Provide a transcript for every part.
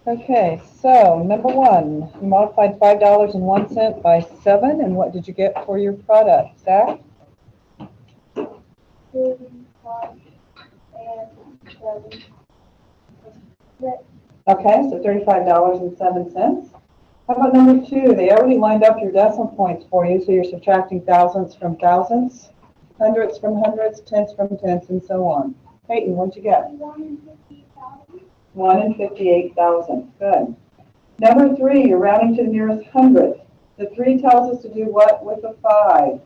Okay, so number one, you multiplied $5.01 by 7, and what did you get for your product, Zach? 35 and 7. Okay, so $35.07. How about number two? They already lined up your decimal points for you, so you're subtracting thousands from thousands, hundreds from hundreds, tenths from tenths, and so on. Peyton, what'd you get? 158,000. 1 in 58,000. Good. Number three, you're rounding to the nearest hundredth. The 3 tells us to do what with the 5?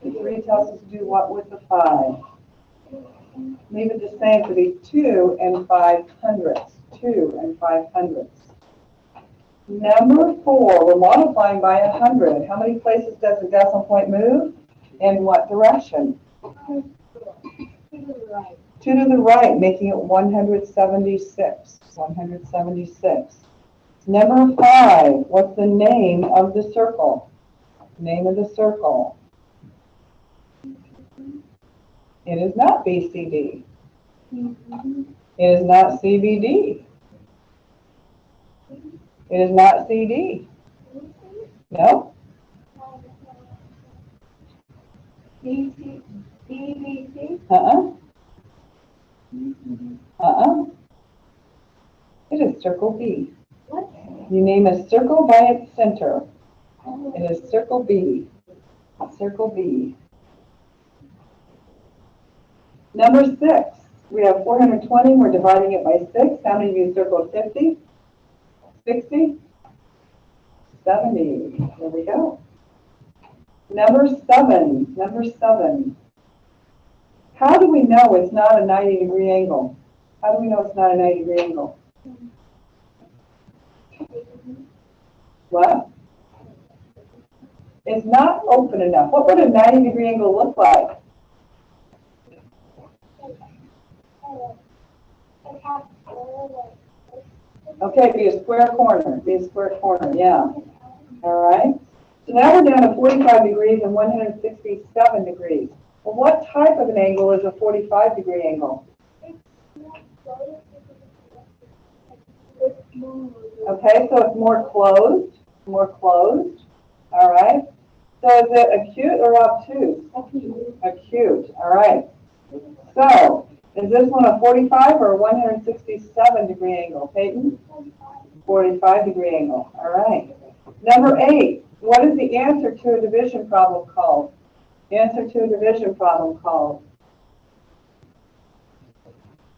The 3 tells us to do what with the 5? Leave it the same for the 2 and 5 hundredths. 2 and 5 hundredths. Number four, we're multiplying by 100. How many places does the decimal point move? In what direction? 2 to the right. 2 to the right, making it 176. 176. Number five, what's the name of the circle? Name of the circle. It is not BCD. It is not CBD. It is not CD. No? BBC. It is circle B. What? You name a circle by its center. It is circle B. Circle B. Number 6. We have 420. We're dividing it by 6. How many of you circled 50? 60? 70. There we go. Number 7. Number 7. How do we know it's not a 90-degree angle? How do we know it's not a 90-degree angle? What? It's not open enough. What would a 90-degree angle look like? Okay, be a square corner. Be a square corner, yeah. All right. So now we're down to 45 degrees and 167 degrees. Well, what type of an angle is a 45-degree angle? Okay, so it's more closed. More closed. All right. So is it acute or obtuse? Acute. All right. So is this one a 45 or a 167-degree angle, Peyton? 45-degree angle. All right. Number 8. What is the answer to a division problem called? Answer to a division problem called?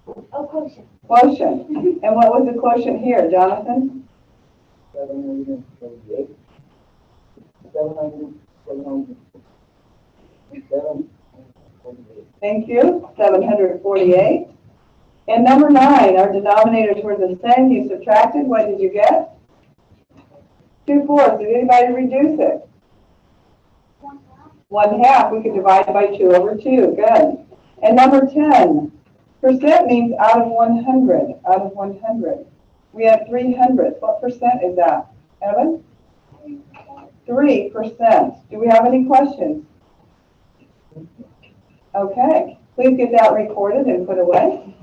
Oh, quotient. Quotient. And what was the quotient here, Jonathan? 728. 748. Thank you. 748. And number 9, our denominators were the same. You subtracted. What did you get? 2/4. Did anybody reduce it? 1/2. We could divide by 2/2. Good. And number 10. Percent means out of 100. Out of 100. We have 300. What percent is that? Evan? 3%. Do we have any questions? Okay. Please get that recorded and put away.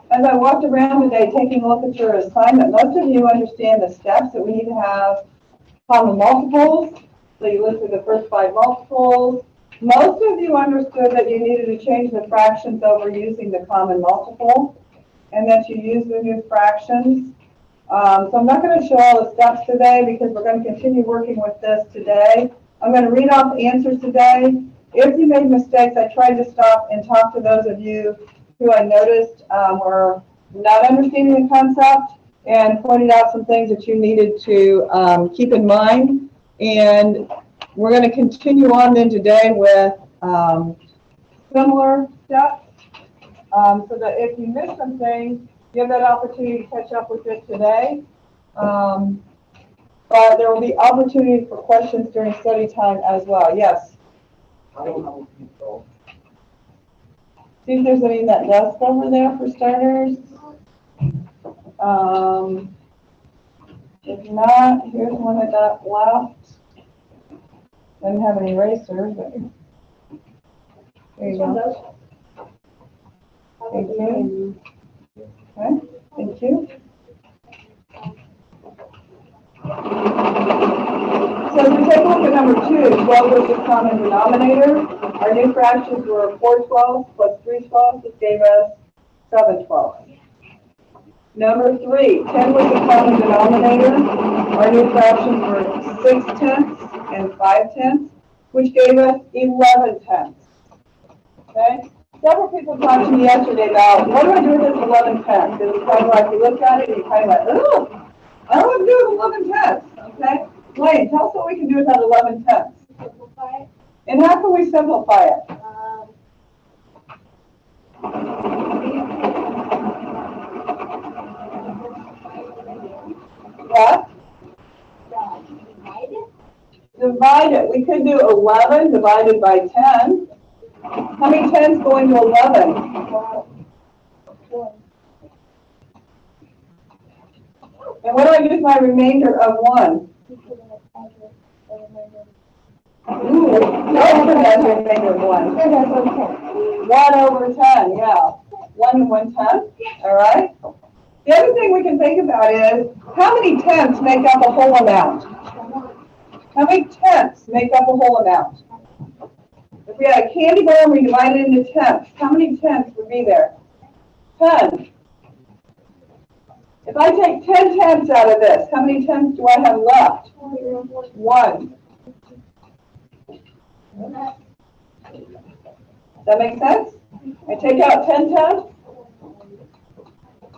As I walked around today taking a look at your assignment, most of you understand the steps that we need to have on the multiples. So you listed the first 5 multiples, Most of you understood that you needed to change the fractions over using the common multiple, and that you use the new fractions. So I'm not going to show all the steps today because we're going to continue working with this today. I'm going to read off the answers today. If you made mistakes, I tried to stop and talk to those of you who I noticed were not understanding the concept, and pointed out some things that you needed to keep in mind. And we're going to continue on then today with similar steps, so that if you miss some things, you have that opportunity to catch up with it today. But there will be opportunity for questions during study time as well. Yes? I don't know people. See if there's any in that desk over there for starters. If not, here's one that got left. Doesn't have an eraser, but there you go. Thank you. Okay, thank you. So if we take a look at number 2, 12 was the common denominator. Our new fractions were 4 12s plus 3 12s, which gave us 7 12s. Number 3, 10 was the common denominator. Our new fractions were 6 tenths and 5 tenths, which gave us 11 tenths. Okay? Several people talked to me yesterday about, what do I do with this 11 tenths? It was kind of like, you look at it and you kind of like, oh, I don't know what to do with 11 tenths. Okay? Wayne, tell us what we can do with that 11 tenths. Simplify it. And how can we simplify it? What? Divide it. Divide it. We could do 11 divided by 10. How many 10s go into 11? 1. And what do I do with my remainder of 1? You put in a packet of remainder. Ooh, no, that's the remainder of 1. Yeah, that's okay. 1 over 10, yeah. 1 and 1/10, all right? The other thing we can think about is, how many tenths make up a whole amount? How many tenths make up a whole amount? If we had a candy bar and we divided it into tenths, how many tenths would be there? 10. If I take 10 tenths out of this, how many tenths do I have left? 1. Does that make sense? I take out 10 tenths,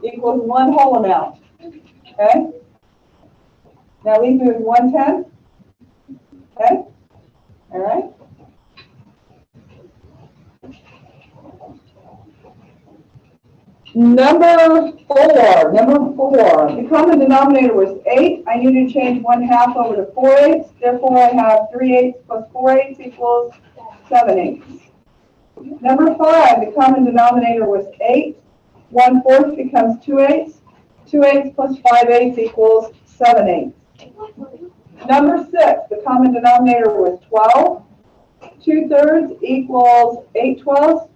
equals 1 whole amount. Okay? Now leave me with 1 tenth. Okay? All right? Number 4. The common denominator was 8. I need to change 1/2 over to 4/8. Therefore, I have 3/8 plus 4/8 equals 7/8. Number 5. The common denominator was 8. 1/4 becomes 2/8. 2/8 plus 5/8 equals 7/8. Number 6. The common denominator was 12. 2/3 equals 8/12.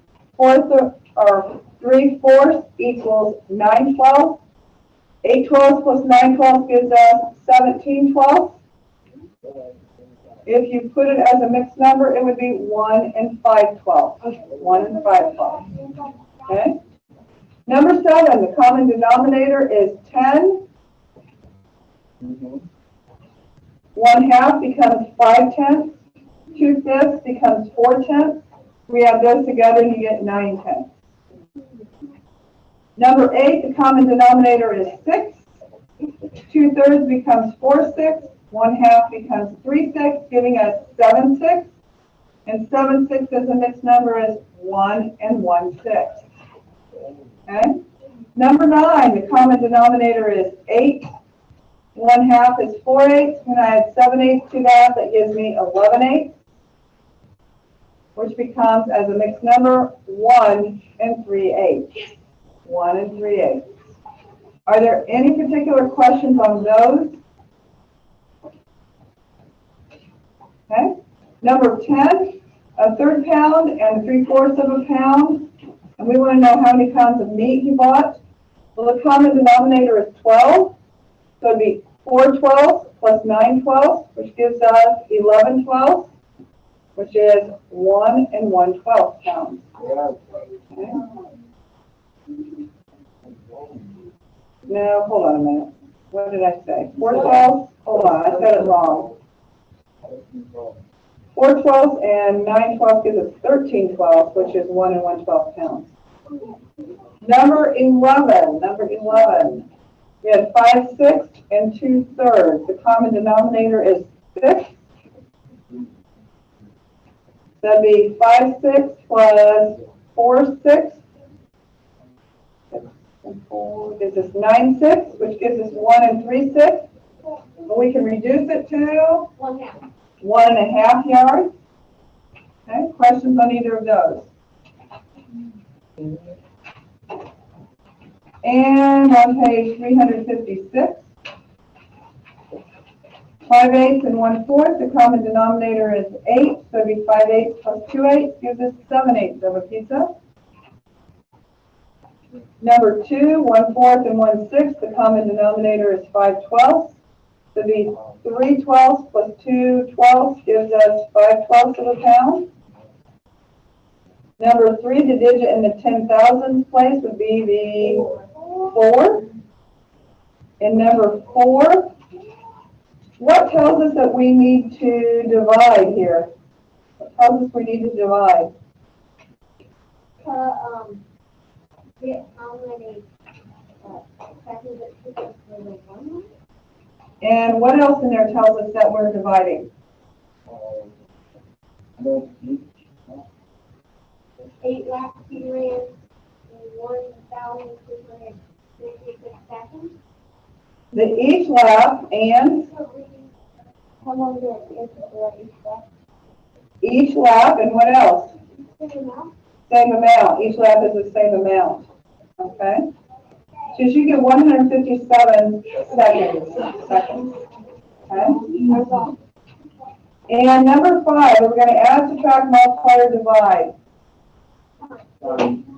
3/4 equals 9/12. 8/12 plus 9/12 gives us 17/12. If you put it as a mixed number, it would be 1 and 5/12. 1 and 5/12. Okay? Number 7, the common denominator is 10. 1/2 becomes 5 tenths. 2/5 becomes 4 tenths. We add those together and you get 9 tenths. Number 8, the common denominator is 6. 2/3 becomes 4/6. 1/2 becomes 3/6, giving us 7/6. And 7/6 as a mixed number is 1 and 1/6. Okay? Number 9, the common denominator is 8. 1/2 is 4/8. When I add 7/8 to that, that gives me 11/8, which becomes, as a mixed number, 1 and 3/8. 1 and 3/8. Are there any particular questions on those? Okay. Number 10, a 1/3 pound and 3/4 of a pound. And we want to know how many pounds of meat you bought. Well, the common denominator is 12. So it'd be 4/12 plus 9/12, which gives us 11/12. which is 1 1/12 pounds. Yeah. Okay. No, hold on a minute. What did I say? 4/12? Hold on, I said it wrong. 4/12 and 9/12 gives us 13/12, which is 1 1/12 pounds. Number 11. We had 5/6 and 2/3. The common denominator is 6. That'd be 5/6 plus 4/6. 6 and 4 gives us 9/6, which gives us 1 3/6. But we can reduce it to 1 1/2 yards. Okay, questions on either of those? And on page 356, 5/8 and 1/4, the common denominator is 8, so it'd be 5/8 plus 2/8 gives us 7/8 of a pizza. Number 2, 1/4 and 1/6, the common denominator is 5/12, so it'd be 3/12 plus 2/12 gives us 5/12 of a pound. Number 3, the digit in the 10,000s place would be the 4. And number 4, what tells us that we need to divide here? What tells us we need to divide? Get how many, seconds it took us for the one? And what else in there tells us that we're dividing? 8 laps he ran in 1,266 seconds. The each lap and How long did it take to run each lap? each lap and what else? Same amount. Each lap is the same amount. Okay? So you get 157 seconds. Okay? And number 5, we're going to add, subtract, multiply, or divide.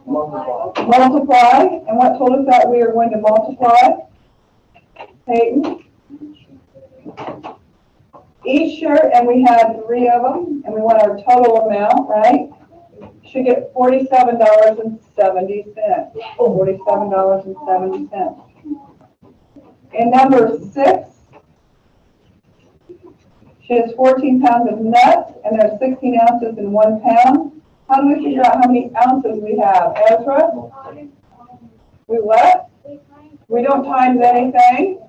Multiply. And what told us that we are going to multiply? Peyton? Each shirt, and we had 3 of them, and we want our total amount, right? Should get $47.70. $47.70. And number 6, she has 14 pounds of nuts, and there's 16 ounces in 1 pound. How do we figure out how many ounces we have? Ezra? We what? We don't times anything.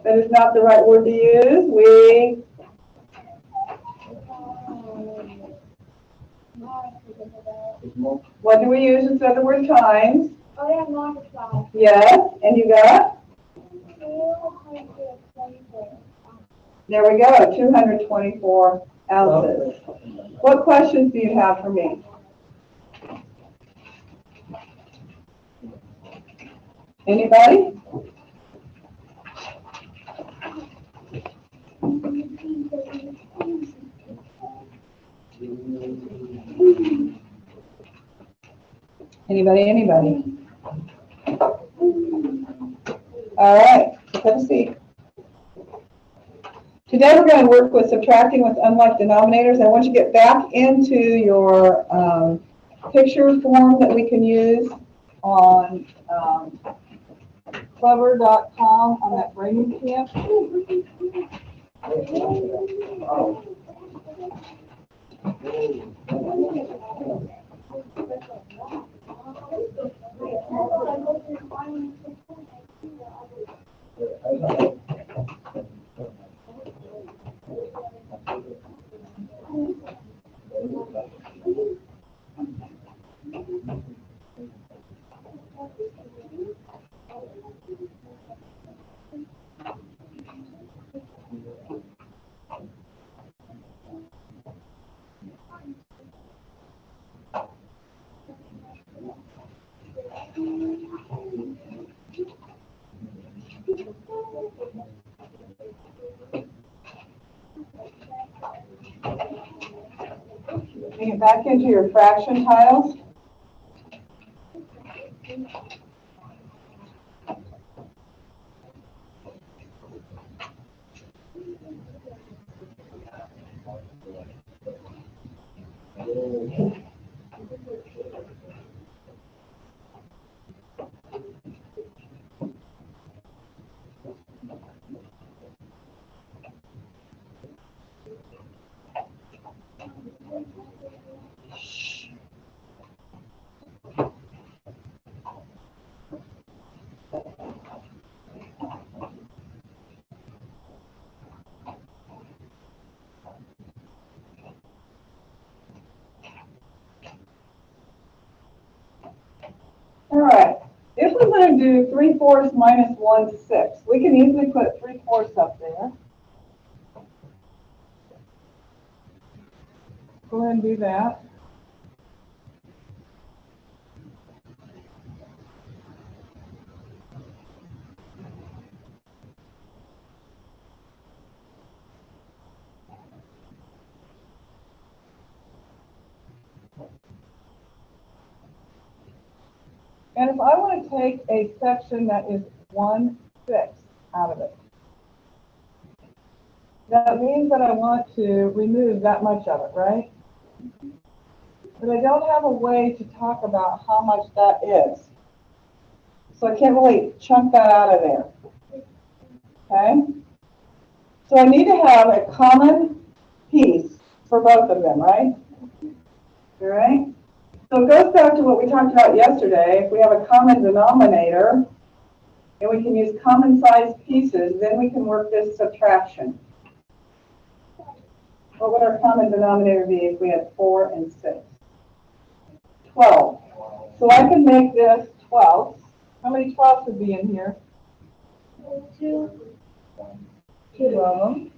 That is not the right word to use. We what do we use instead of the word times? Oh, yeah, multiply. Yes, and you got? 224. There we go, 224 ounces. What questions do you have for me? Anybody? Anybody? All right, have a seat. Today we're going to work with subtracting with unlike denominators. I want you to get back into your picture form that we can use on Clever.com on that brain camp. Bring it back into your fraction tiles. to do 3/4 minus 1/6. We can easily put 3/4 up there. Go ahead and do that. And if I want to take a section that is 1/6 out of it, that means that I want to remove that much of it, right? But I don't have a way to talk about how much that is. So I can't really chunk that out of there. Okay? So I need to have a common piece for both of them, right? All right? So it goes back to what we talked about yesterday. If we have a common denominator, and we can use common size pieces, then we can work this subtraction. What would our common denominator be if we had 4 and 6? 12. So I can make this 12. How many 12s would be in here? 2. 2 of them.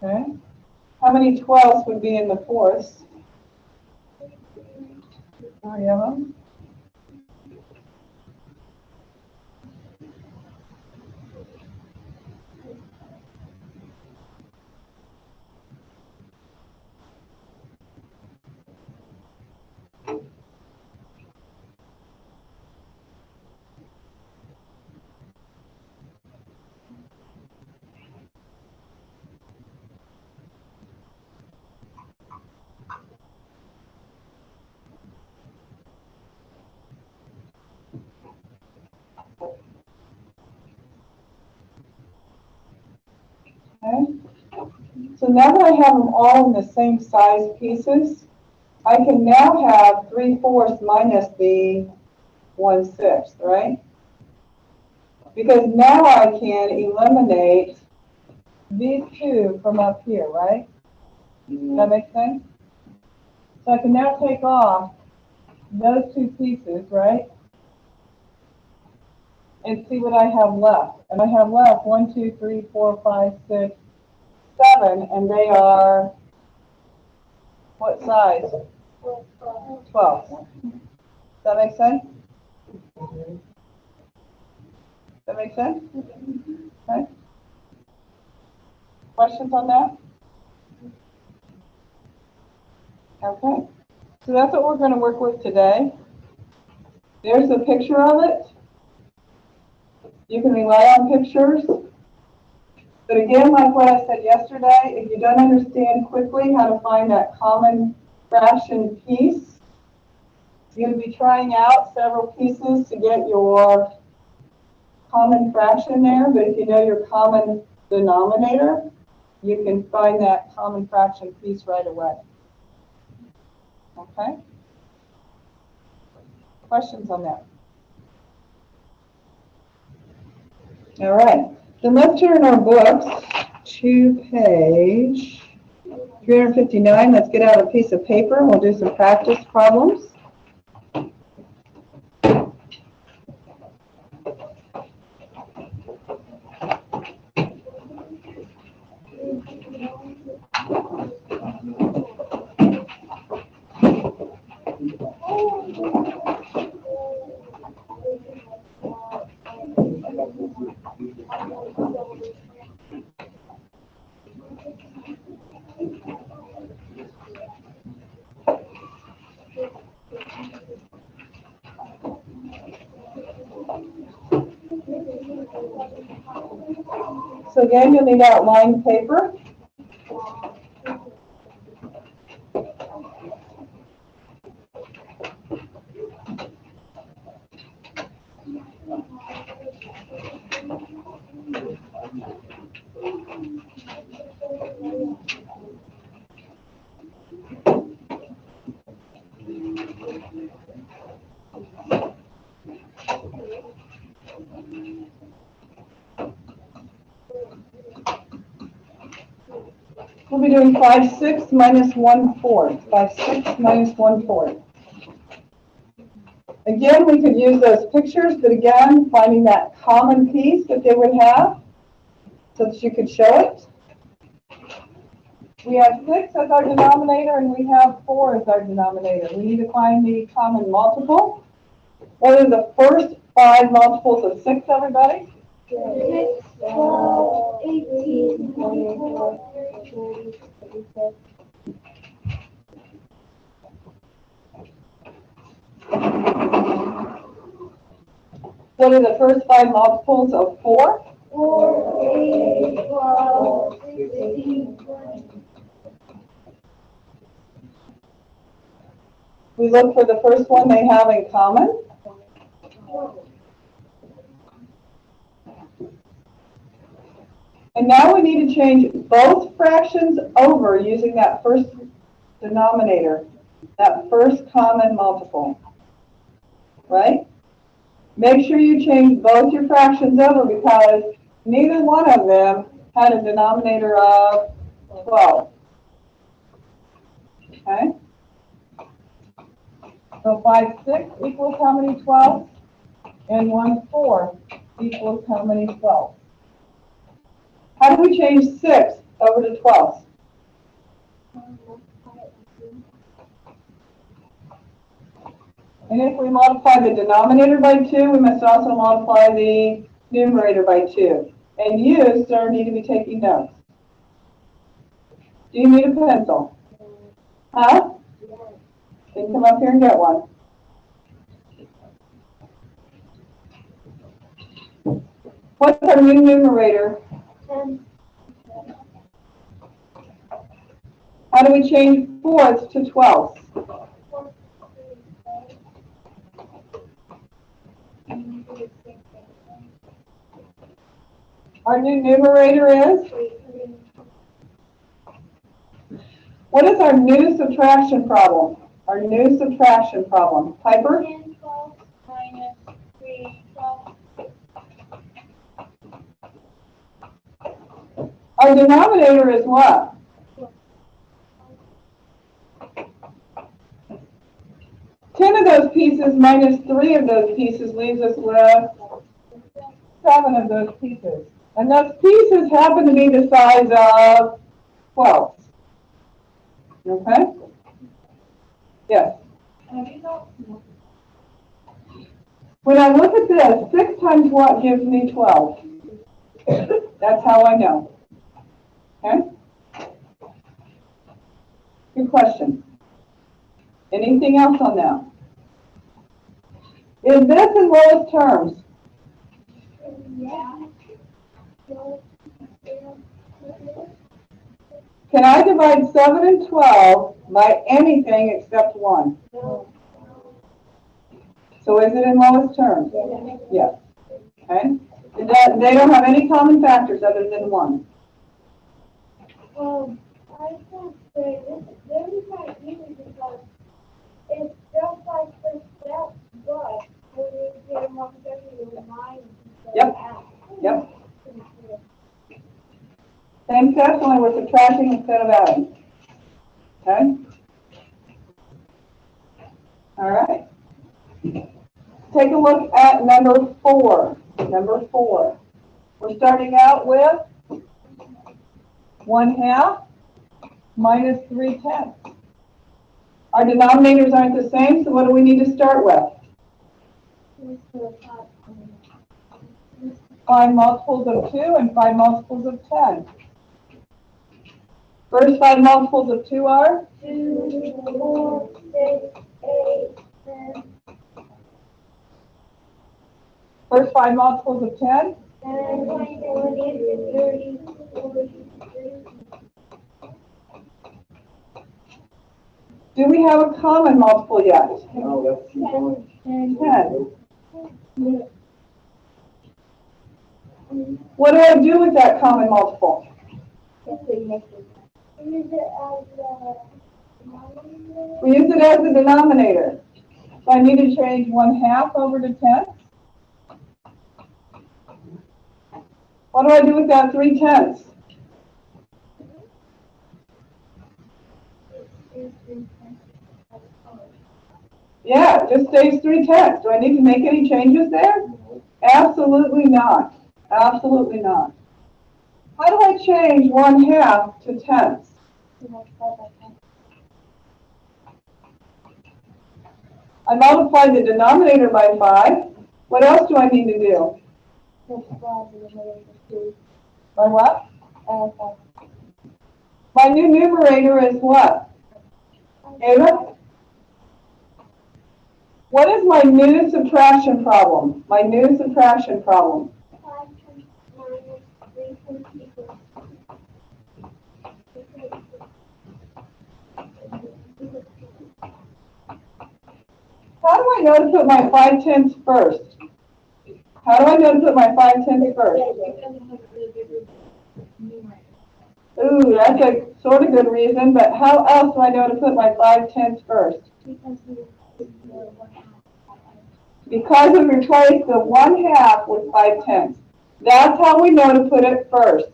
Okay. How many 12s would be in the fourths? 3 of them. Okay. So now that I have them all in the same size pieces, I can now have 3/4 minus the 1/6, right? Because now I can eliminate these two from up here, right? Does that make sense? So I can now take off those two pieces, right? And see what I have left. And I have left 1, 2, 3, 4, 5, 6, 7, and they are what size? 12. Does that make sense? Does that make sense? Okay. Questions on that? Okay. So that's what we're going to work with today. There's a picture of it. You can rely on pictures. But again, like what I said yesterday, if you don't understand quickly how to find that common fraction piece, you're going to be trying out several pieces to get your common fraction there. But if you know your common denominator, you can find that common fraction piece right away. Okay? Questions on that? All right. Then let's turn our books to page 359. Let's get out a piece of paper and we'll do some practice problems. So again, you'll need outlined paper. We'll be doing 5/6 minus 1/4. 5/6 minus 1/4. Again, we could use those pictures, but again, finding that common piece that they would have so that you could show it. We have 6 as our denominator, and we have 4 as our denominator. We need to find the common multiple. What are the first 5 multiples of 6, everybody? 6, 12, 18, 24, 30, 36. What are the first 5 multiples of 4? 4, 8, 12, 16, 20. We look for the first one they have in common. And now we need to change both fractions over using that first denominator, that first common multiple, right? Make sure you change both your fractions over because neither one of them had a denominator of 12. Okay? So 5, 6 equals how many 12? And 1, 4 equals how many 12? How do we change 6 over to 12? And if we multiply the denominator by 2, we must also multiply the numerator by 2. And you, sir, need to be taking notes. Do you need a pencil? Huh? Then come up here and get one. What's our new numerator? 10. How do we change 4ths to 12ths? Our new numerator is? What is our new subtraction problem? Our new subtraction problem. Piper? 10, 12, minus 3, 12. Our denominator is what? 10 of those pieces minus 3 of those pieces leaves us with 7 of those pieces. And those pieces happen to be the size of 12. Okay? Yes. When I look at this, 6 times what gives me 12? That's how I know. Okay? Good question. Anything else on that? Is this in lowest terms? Yeah. Can I divide 7 and 12 by anything except 1? No. So is it in lowest terms? Yeah. Yes. Okay? They don't have any common factors other than 1. I can say this is very quite easy because it's just like the step, but when you get them up together, you remind Yep. Yep. Same steps, only we're subtracting instead of adding. Okay? All right. Take a look at number 4. Number 4. We're starting out with 1/2 minus 3/10. Our denominators aren't the same, so what do we need to start with? Find multiples of 2 and find multiples of 10. First 5 multiples of 2 are? 2, 4, 6, 8, 10. First 5 multiples of 10? 10, 20, 30, 40, 50. Do we have a common multiple yet? No, that's too much. 10. What do I do with that common multiple? We use it as the denominator. So I need to change 1/2 over to 10. What do I do with that 3/10? Yeah, it just stays 3/10. Do I need to make any changes there? Absolutely not. Absolutely not. How do I change 1/2 to tenths? I multiply the denominator by 5. What else do I need to do? By what? My new numerator is what? Ava? What is my new subtraction problem? My new subtraction problem. 5 minus 3 equals. How do I know to put my 5/10 first? How do I know to put my 5/10 first? Ooh, that's a sort of good reason, but how else do I know to put my 5/10 first? Because we replaced the 1/2 with 5/10. That's how we know to put it first.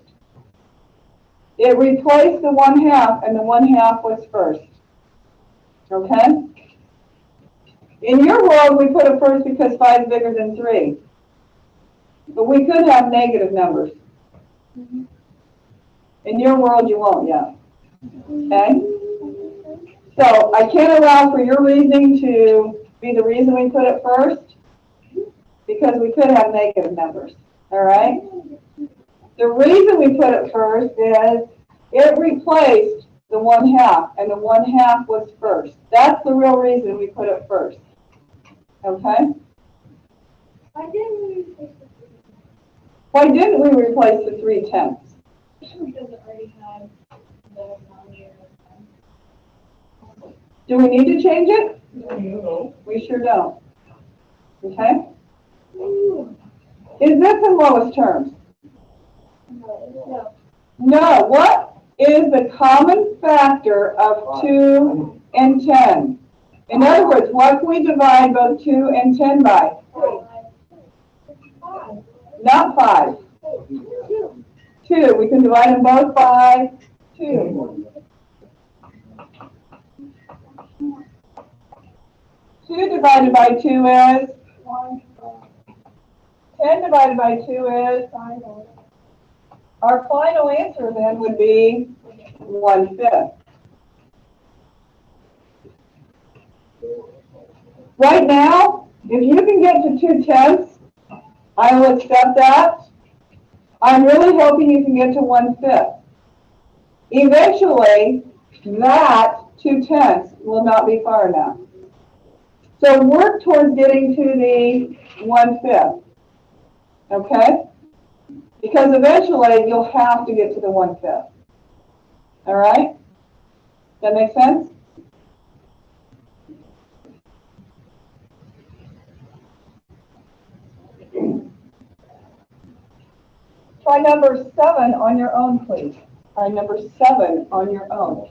It replaced the 1/2 and the 1/2 was first. Okay? In your world, we put it first because 5 is bigger than 3. But we could have negative numbers. In your world, you won't yet. Okay? So I can't allow for your reasoning to be the reason we put it first, because we could have negative numbers. All right? The reason we put it first is it replaced the 1/2, and the 1/2 was first. That's the real reason we put it first. Okay? Why didn't we replace the 3/10? Because it already had the denominator. Do we need to change it? No. We sure don't. Okay? Is this in lowest terms? No. No. What is the common factor of 2 and 10? In other words, what can we divide both 2 and 10 by? 5. Not 5. 2. We can divide them both by 2. 2 divided by 2 is? 1. 10 divided by 2 is? 5. Our final answer then would be 1/5. Right now, if you can get to 2/10, I will accept that. I'm really hoping you can get to 1/5. Eventually, that 2/10 will not be far enough. So work towards getting to the 1/5. Okay? Because eventually you'll have to get to the 1/5. All right? That make sense? Try number 7 on your own, please. Try number 7 on your own.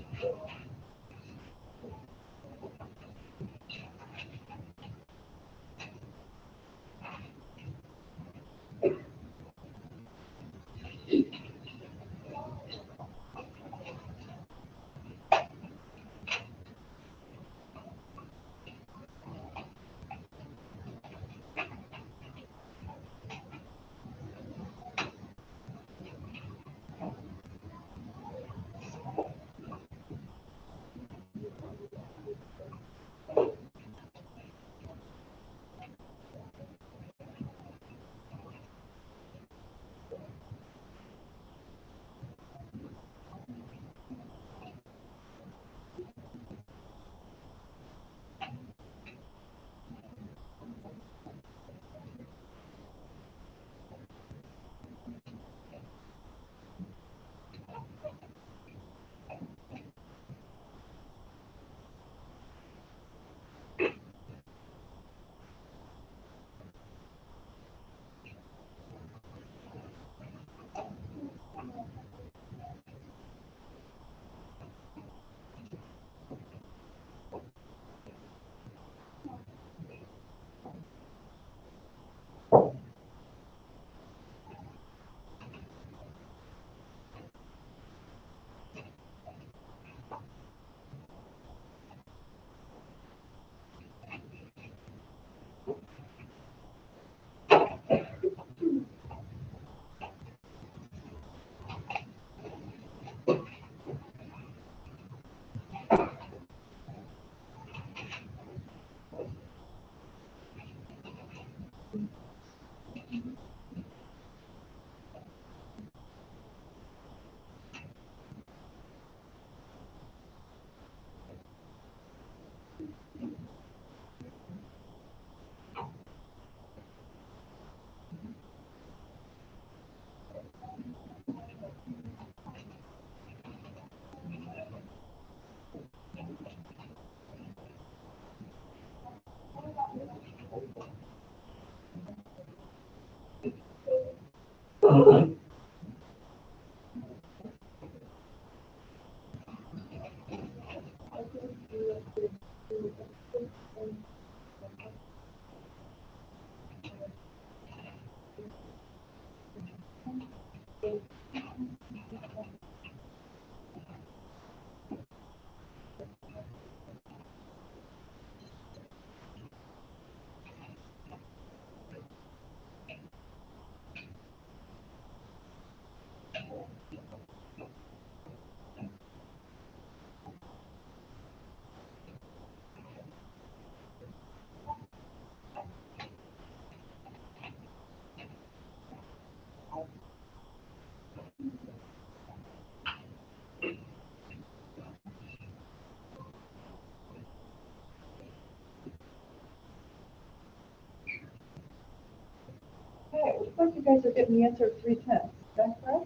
like you guys are getting the answer of 3/10. Is that correct?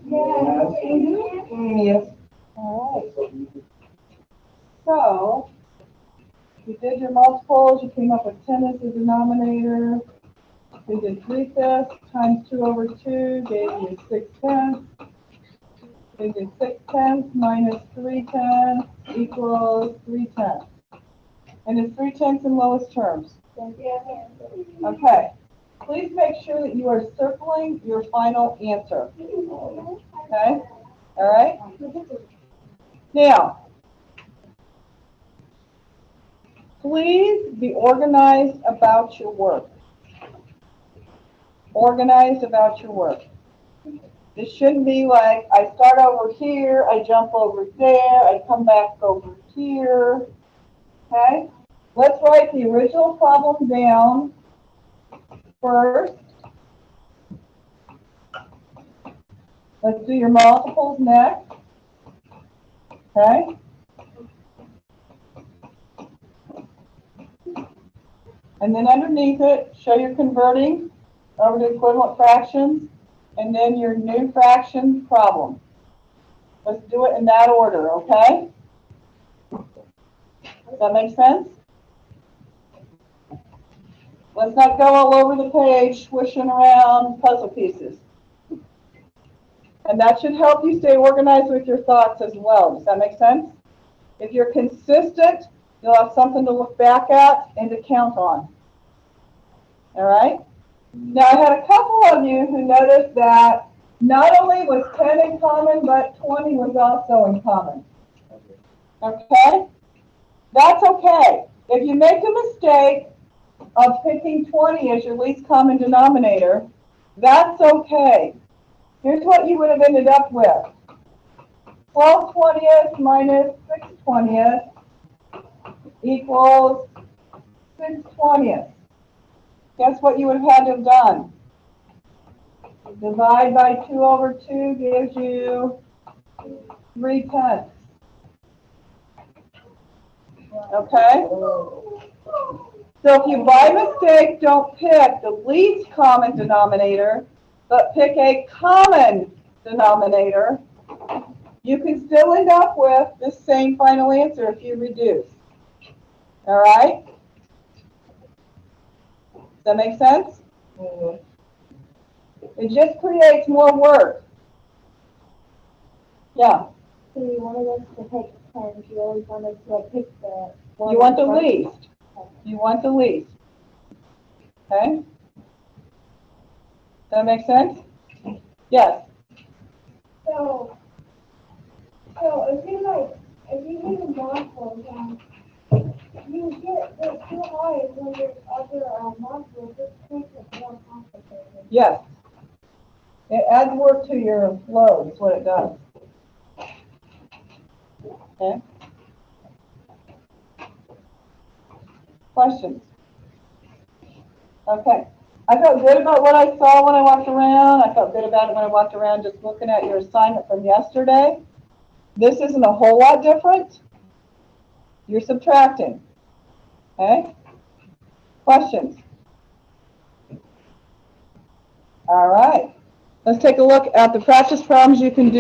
Yes. All right. So, you did your multiples, you came up with 10 as the denominator. We did 3/5 times 2 over 2 gave you 6/10. We did 6/10 minus 3/10 equals 3/10. And it's 3/10 in lowest terms. Okay. Please make sure that you are circling your final answer. Okay? All right? Now, please be organized about your work. Organized about your work. This shouldn't be like, I start over here, I jump over there, I come back over here. Okay? Let's write the original problem down first. Let's do your multiples next. Okay? And then underneath it, show you're converting over to equivalent fractions, and then your new fraction problem. Let's do it in that order, okay? Does that make sense? Let's not go all over the page, swishing around puzzle pieces. And that should help you stay organized with your thoughts as well. Does that make sense? If you're consistent, you'll have something to look back at and to count on. All right? Now, I had a couple of you who noticed that not only was 10 in common, but 20 was also in common. Okay? That's okay. If you make a mistake of picking 20 as your least common denominator, that's okay. Here's what you would have ended up with. 12/20 minus 6/20 equals 6/20. Guess what you would have had to have done? Divide by 2 over 2 gives you 3/10. Okay? So if you by mistake don't pick the least common denominator, but pick a common denominator, you can still end up with the same final answer if you reduce. All right? Does that make sense? It just creates more work. Yeah. So you wanted us to pick 10, you always want us to pick the one. You want the least. You want the least. Okay? Does that make sense? Yes. So if you do the modules, you get the 2 eyes when there's other modules, this makes it more complicated. Yes. It adds work to your load, is what it does. Okay? Questions? Okay. I felt good about what I saw when I walked around. I felt good about it when I walked around just looking at your assignment from yesterday. This isn't a whole lot different. You're subtracting. Okay? Questions? All right. Let's take a look at the practice problems you can do.